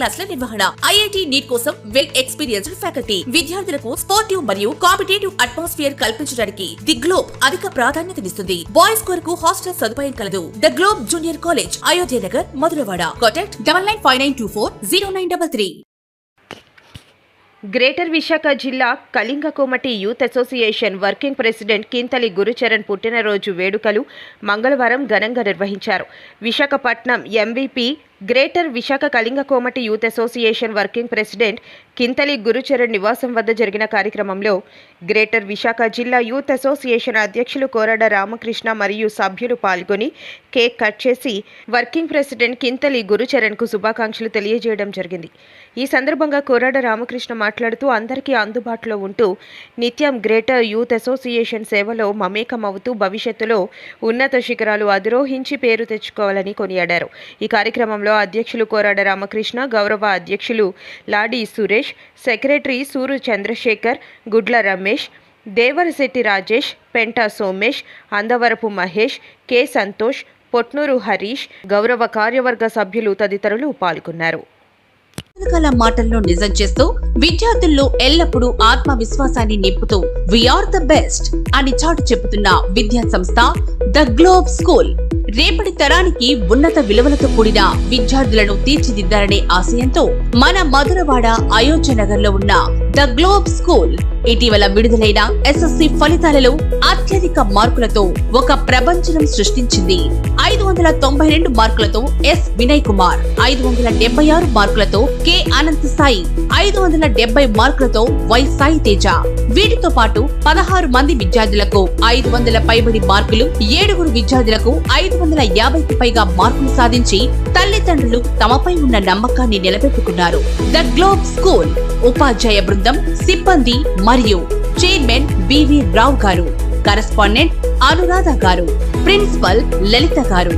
క్లాసుల నిర్వహణ, IIT NEET కోసం వెల్ ఎక్స్పీరియన్స్డ్ ఫ్యాకల్టీ, విద్యార్థులకు స్పోర్టివ్ మరియు కాంపిటేటివ్ అట్మాస్ఫియర్ కల్పించడానికి ది గ్లోబ్ అధిక ప్రాధాన్యతనిస్తుంది. బాయ్స్ కొరకు హాస్టల్ సదుపాయం కలదు. The Globe junior college, Ayodhya Nagar, Madhurawada. Contact 9959240933. Greater Visakha జిల్లా Kalinga Komati youth association working president Kinthali Gurucharan పుట్టినరోజు వేడుకలు మంగళవారం ఘనంగా నిర్వహించారు. Visakhapatnam MVP greater Visakha Kalinga Komati youth association working president Kinthali Gurucharan నివాసం వద్ద జరిగిన కార్యక్రమంలో గ్రేటర్ విశాఖ జిల్లా యూత్ అసోసియేషన్ అధ్యక్షులు కోరడ రామకృష్ణ మరియు సభ్యులు పాల్గొని కేక్ కట్ చేసి వర్కింగ్ ప్రెసిడెంట్ కింతలి గురుచరణ్కు శుభాకాంక్షలు తెలియజేయడం జరిగింది. ఈ సందర్భంగా కోరడ రామకృష్ణ మాట్లాడుతూ అందరికీ అందుబాటులో ఉంటూ నిత్యం గ్రేటర్ యూత్ అసోసియేషన్ సేవలో మమేకమవుతూ భవిష్యత్తులో ఉన్నత శిఖరాలు అధిరోహించి పేరు తెచ్చుకోవాలని కొనియాడారు. ఈ కార్యక్రమంలో అధ్యక్షులు కోరడ రామకృష్ణ, గౌరవ అధ్యక్షులు లాడి సురేష్, సెక్రటరీ సూరు చంద్రశేఖర్, గుడ్ల రమేష్, దేవరశెట్టి రాజేష్, పెంటా సోమేష్, అందవరపు మహేష్, కె సంతోష్, పొట్నూరు హరీష్, గౌరవ కార్యవర్గ సభ్యులు తదితరులు పాల్గొన్నారు. మాటల్లో నిజం చేస్తూ విద్యార్థుల్లో ఎల్లప్పుడూ ఆత్మవిశ్వాసాన్ని నింపుతూ వీఆర్ ద బెస్ట్ అని చాటు చెబుతున్న విద్యా సంస్థ ద గ్లోబ్ స్కూల్ రేపటి తరానికి ఉన్నత విలువలతో కూడిన విద్యార్థులను తీర్చిదిద్దారనే ఆశయంతో మన మధురవాడ, అయోధ్య నగర్ లో ఉన్న ద గ్లోబ్ స్కూల్ ఇటీవల విడుదలైన ఎస్ఎస్సి ఫలితాలలో అత్యధిక మార్కులతో ఒక ప్రపంచం సృష్టించింది. 592 మార్కులతో ఎస్ వినయ్ కుమార్, 576 మార్కులతో కె అనంత సాయి, 570 మార్కులతో వై సాయి తేజ. వీటితో పాటు 16 మంది విద్యార్థులకు 500 పైబడి మార్కులు, 7 విద్యార్థులకు 550కి పైగా మార్కులు సాధించి తల్లిదండ్రులు తమపై ఉన్న నమ్మకాన్ని నిలబెట్టుకున్నారు. ద గ్లోబ్ స్కూల్ ఉపాధ్యాయ బృందం, సిబ్బంది మరియు చైర్మన్ బివి రావు గారు, కరెస్పాండెంట్ అనురాధ గారు, ప్రిన్సిపల్ లలిత గారు.